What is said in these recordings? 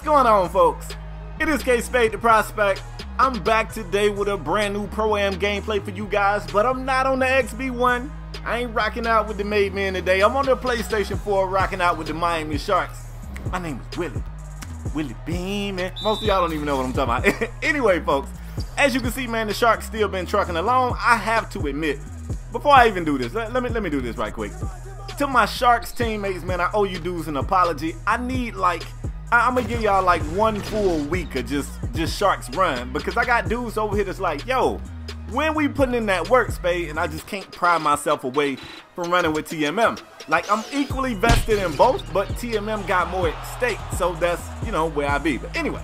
going on, folks? It is KspadeTheProspect. I'm back today with a brand new Pro-Am gameplay for you guys, but I'm not on the XB1. I ain't rocking out with the made man today. I'm on the PlayStation 4 rocking out with the Miami Sharxx. My name is Willie Bean, man. Most of y'all don't even know what I'm talking about. Anyway, folks, as you can see, man, the Sharxx still been trucking along. I have to admit, before I even do this, let me do this right quick. To my Sharxx teammates, man, I owe you dudes an apology. I need I'm gonna give y'all like one full week of just Sharxx run, because I got dudes over here that's like, yo, when we putting in that work, Spade, and I just can't pry myself away from running with TMM. Like, I'm equally vested in both, but TMM got more at stake, so that's, you know, where I be. But anyway,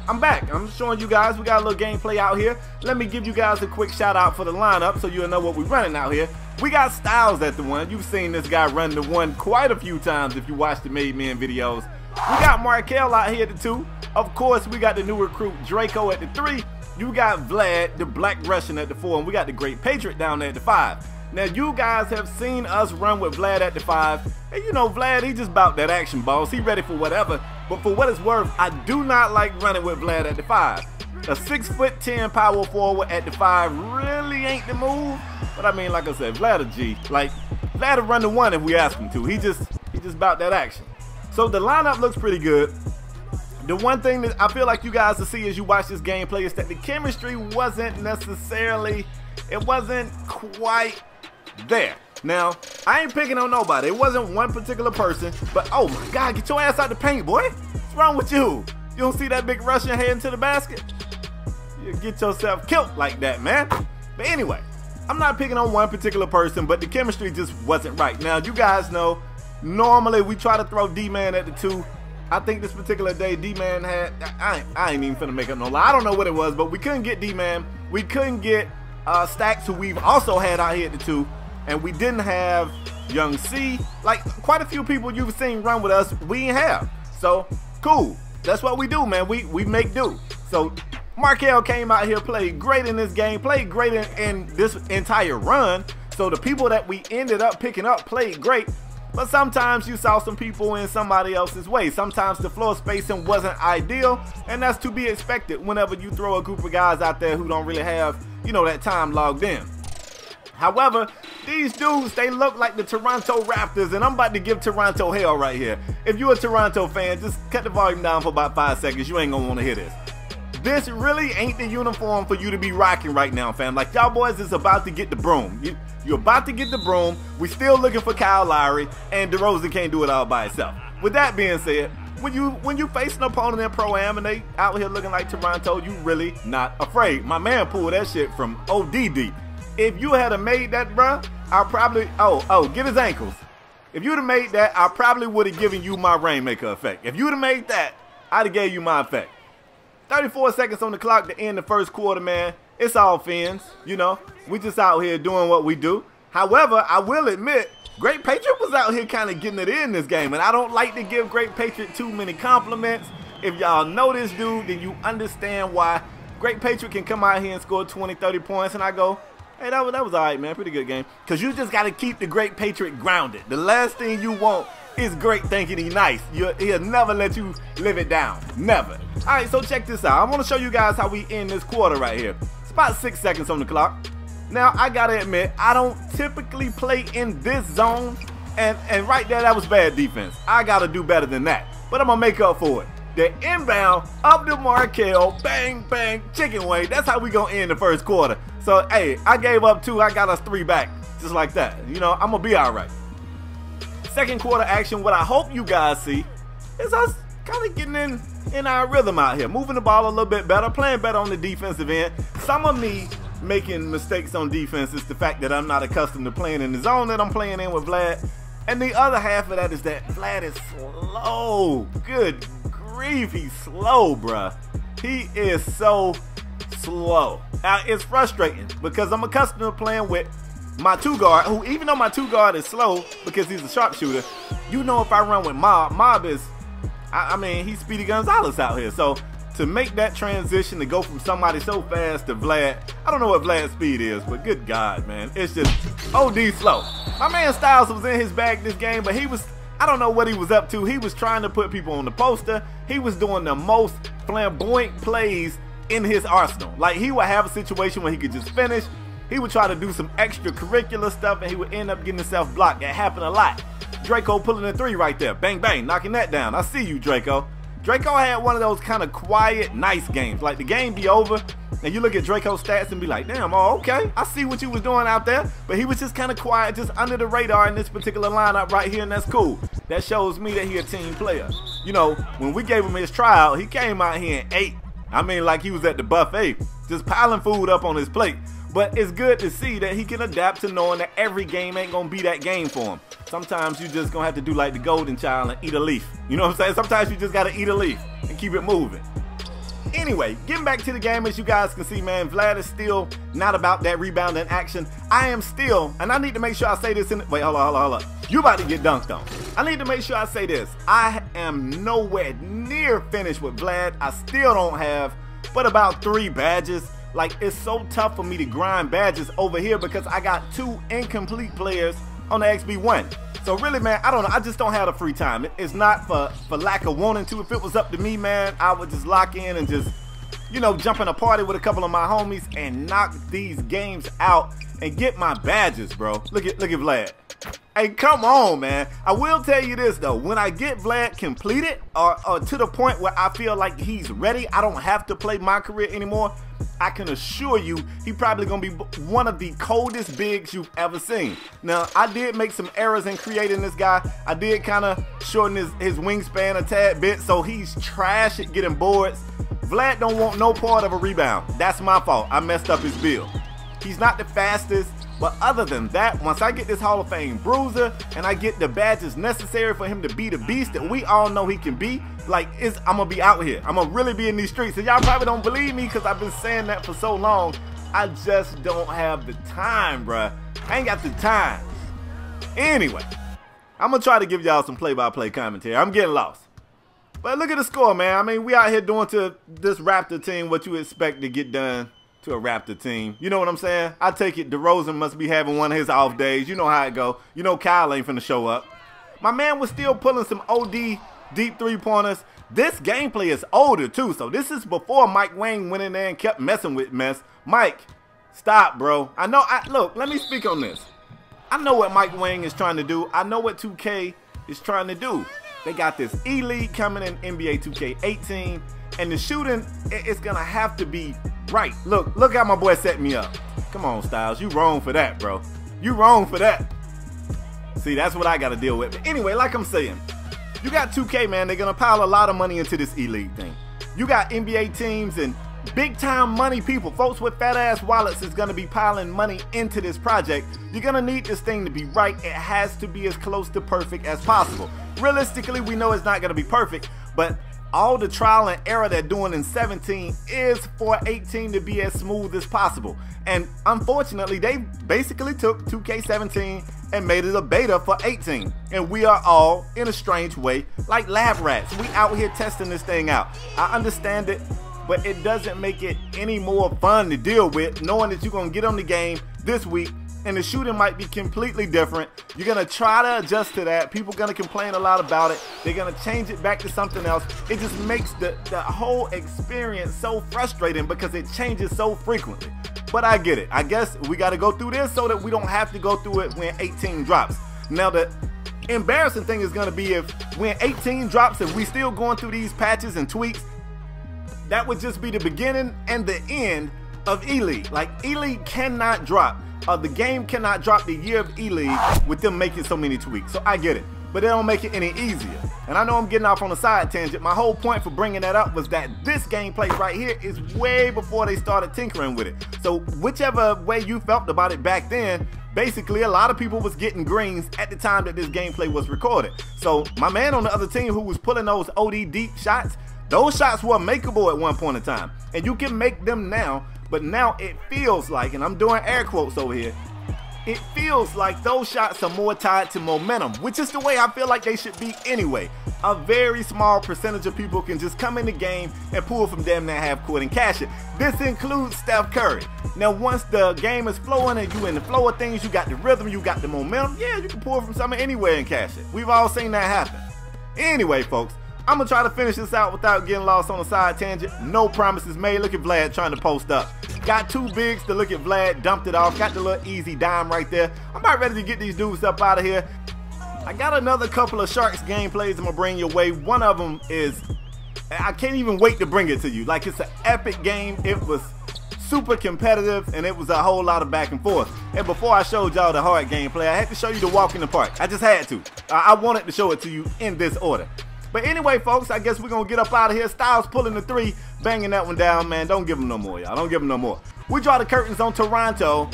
I'm back. I'm showing you guys, we got a little gameplay out here. Let me give you guys a quick shout out for the lineup so you'll know what we're running out here. We got Styles at the one. You've seen this guy run the one quite a few times if you watch the Made Men videos. We got Markel out here at the 2. Of course, we got the new recruit Draco at the 3. You got Vlad, the Black Russian, at the 4, and we got the Great Patriot down there at the 5. Now, you guys have seen us run with Vlad at the 5, and you know Vlad, he just about that action, boss. He ready for whatever. But for what it's worth, I do not like running with Vlad at the 5. A 6'10" power forward at the 5 really ain't the move. But I mean, like I said, Vlad a G. Like, Vlad will run the 1 if we ask him to. He just about that action. So the lineup looks pretty good. The one thing that I feel like you guys will see as you watch this gameplay is that the chemistry wasn't necessarily, it wasn't quite there. Now, I ain't picking on nobody. It wasn't one particular person, but oh my God, get your ass out the paint, boy. What's wrong with you? You don't see that big Russian heading to the basket? You get yourself killed like that, man. But anyway, I'm not picking on one particular person, but the chemistry just wasn't right. Now, you guys know, normally we try to throw D-Man at the 2. I think this particular day D-Man had, I ain't even finna make up no lie. I don't know what it was, but we couldn't get D-Man. We couldn't get Stacks, who we've also had out here at the 2. And we didn't have Young C. Like, quite a few people you've seen run with us, we ain't have. So, cool. That's what we do, man. We make do. So, Markel came out here, played great in this game, played great in this entire run. So, the people that we ended up picking up played great. But sometimes you saw some people in somebody else's way. Sometimes the floor spacing wasn't ideal, and that's to be expected whenever you throw a group of guys out there who don't really have, you know, that time logged in. However, these dudes, they look like the Toronto Raptors, and I'm about to give Toronto hell right here. If you're a Toronto fan, just cut the volume down for about 5 seconds. You ain't gonna want to hear this. This really ain't the uniform for you to be rocking right now, fam. Like, y'all boys is about to get the broom. You're about to get the broom. We still looking for Kyle Lowry, and DeRozan can't do it all by himself. With that being said, when you face an opponent in Pro-Am and they out here looking like Toronto, you really not afraid. My man pulled that shit from ODD. If you had made that, bruh, I probably, get his ankles. If you'd have made that, I probably would have given you my Rainmaker effect. If you'd have made that, I'd have gave you my effect. 34 seconds on the clock to end the first quarter, man. It's all fins, you know. We just out here doing what we do. However, I will admit, Great Patriot was out here kind of getting it in this game, and I don't like to give Great Patriot too many compliments. If y'all know this dude, then you understand why Great Patriot can come out here and score 20, 30 points, and I go, hey, that was all right, man. Pretty good game. Because you just got to keep the Great Patriot grounded. The last thing you want is Great thinking he's nice. He'll never let you live it down. Never. All right, so check this out. I want to show you guys how we end this quarter right here. It's about 6 seconds on the clock. Now, I got to admit, I don't typically play in this zone. And right there, that was bad defense. I got to do better than that. But I'm going to make up for it. The inbound up to Markel, bang, bang, chicken wing. That's how we going to end the first quarter. So, hey, I gave up 2. I got us 3 back. Just like that. You know, I'm going to be all right. Second quarter action, what I hope you guys see is us kind of getting in our rhythm out here. Moving the ball a little bit better, playing better on the defensive end. Some of me making mistakes on defense is the fact that I'm not accustomed to playing in the zone that I'm playing in with Vlad. And the other half of that is that Vlad is slow. Good grief, he's slow, bruh. He is so slow. Now, it's frustrating because I'm accustomed to playing with my 2 guard, who, even though my 2 guard is slow because he's a sharpshooter, you know, if I run with Mob is, I mean, he's Speedy Gonzalez out here. So to make that transition to go from somebody so fast to Vlad, I don't know what Vlad's speed is, but good God, man, it's just OD slow. My man Styles was in his bag this game, but he was, I don't know what he was up to. He was trying to put people on the poster. He was doing the most flamboyant plays in his arsenal. Like, he would have a situation where he could just finish. He would try to do some extracurricular stuff, and he would end up getting himself blocked. That happened a lot. Draco pulling a 3 right there. Bang, bang, knocking that down. I see you, Draco. Draco had one of those kind of quiet, nice games. Like, the game be over, and you look at Draco's stats and be like, damn, oh, okay, I see what you was doing out there. But he was just kind of quiet, just under the radar in this particular lineup right here, and that's cool. That shows me that he a team player. You know, when we gave him his tryout, he came out here and ate. I mean, like he was at the buffet, just piling food up on his plate. But it's good to see that he can adapt to knowing that every game ain't gonna be that game for him. Sometimes you just gonna have to do like the golden child and eat a leaf. You know what I'm saying? Sometimes you just gotta eat a leaf and keep it moving. Anyway, getting back to the game, as you guys can see, man, Vlad is still not about that rebounding action. I am still, and I need to make sure I say this in, wait, hold on. You about to get dunked on. I need to make sure I say this. I am nowhere near finished with Vlad. I still don't have but about 3 badges. Like, it's so tough for me to grind badges over here because I got 2 incomplete players on the XB1. So really, man, I don't know. I just don't have the free time. It's not for lack of wanting to. If it was up to me, man, I would just lock in and just, you know, jump in a party with a couple of my homies and knock these games out and get my badges, bro. Look at Vlad. Hey, come on, man. I will tell you this, though. When I get Vlad completed or to the point where I feel like he's ready, I don't have to play my career anymore, I can assure you he probably going to be one of the coldest bigs you've ever seen. Now, I did make some errors in creating this guy. I did kind of shorten his wingspan a tad bit, so he's trash at getting boards. Vlad don't want no part of a rebound. That's my fault. I messed up his build. He's not the fastest, but other than that, once I get this Hall of Fame bruiser and I get the badges necessary for him to be the beast that we all know he can be, like, I'm gonna be out here. I'm gonna really be in these streets. And y'all probably don't believe me because I've been saying that for so long. I just don't have the time, bruh. I ain't got the time. Anyway, I'm gonna try to give y'all some play-by-play commentary. I'm getting lost. But look at the score, man. I mean, we out here doing to this Raptor team what you expect to get done to a Raptor team. You know what I'm saying? I take it DeRozan must be having one of his off days. You know how it go. You know Kyle ain't finna show up. My man was still pulling some OD deep 3-pointers. This gameplay is older too, so this is before Mike Wang went in there and kept messing with mess. Mike, stop, bro. I know, look, let me speak on this. I know what Mike Wang is trying to do. I know what 2K is trying to do. They got this E-League coming in NBA 2K18, and the shooting, it's gonna have to be right. Look how my boy set me up. Come on, Styles, you wrong for that, bro. You wrong for that. See, that's what I gotta deal with. But anyway, like I'm saying, you got 2K, man. They're gonna pile a lot of money into this E-League thing. You got NBA teams and big time money people, folks with fat ass wallets is gonna be piling money into this project. You're gonna need this thing to be right. It has to be as close to perfect as possible. Realistically, we know it's not gonna be perfect, but all the trial and error they're doing in 17 is for 18 to be as smooth as possible. And unfortunately, they basically took 2K17 and made it a beta for 18. And we are all, in a strange way, like lab rats. We out here testing this thing out. I understand it, but it doesn't make it any more fun to deal with, knowing that you're gonna get on the game this week and the shooting might be completely different. You're gonna try to adjust to that. People are gonna complain a lot about it. They're gonna change it back to something else. It just makes the whole experience so frustrating because it changes so frequently. But I get it. I guess we gotta go through this so that we don't have to go through it when 18 drops. Now the embarrassing thing is gonna be if when 18 drops, if we still going through these patches and tweaks, that would just be the beginning and the end of E-League. Like, E-League cannot drop. The game cannot drop the year of E-League with them making so many tweaks. So I get it, but they don't make it any easier. And I know I'm getting off on a side tangent. My whole point for bringing that up was that this gameplay right here is way before they started tinkering with it. So whichever way you felt about it back then, basically a lot of people was getting greens at the time that this gameplay was recorded. So my man on the other team who was pulling those OD deep shots, those shots were makeable at one point in time. And you can make them now. But now it feels like, and I'm doing air quotes over here, it feels like those shots are more tied to momentum, which is the way I feel like they should be anyway. A very small percentage of people can just come in the game and pull from damn near half court and cash it. This includes Steph Curry. Now once the game is flowing and you in the flow of things, you got the rhythm, you got the momentum, yeah, you can pull from somewhere anywhere and cash it. We've all seen that happen. Anyway, folks, I'm going to try to finish this out without getting lost on a side tangent. No promises made. Look at Vlad trying to post up. Got two bigs to look at Vlad, dumped it off, got the little easy dime right there. I'm about ready to get these dudes up out of here. I got another couple of Sharxx gameplays I'm going to bring your way. One of them is, I can't even wait to bring it to you. Like, it's an epic game. It was super competitive, and it was a whole lot of back and forth. And before I showed y'all the hard gameplay, I had to show you the walk in the park. I just had to. I wanted to show it to you in this order. But anyway, folks, I guess we're going to get up out of here. Styles pulling the three, banging that one down, man. Don't give him no more, y'all. Don't give him no more. We draw the curtains on Toronto.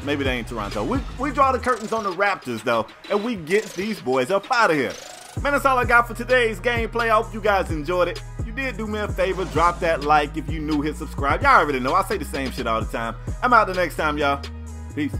Maybe they ain't Toronto. We draw the curtains on the Raptors, though, and we get these boys up out of here. Man, that's all I got for today's gameplay. I hope you guys enjoyed it. If you did, do me a favor, drop that like. If you new, hit subscribe. Y'all already know. I say the same shit all the time. I'm out the next time, y'all. Peace.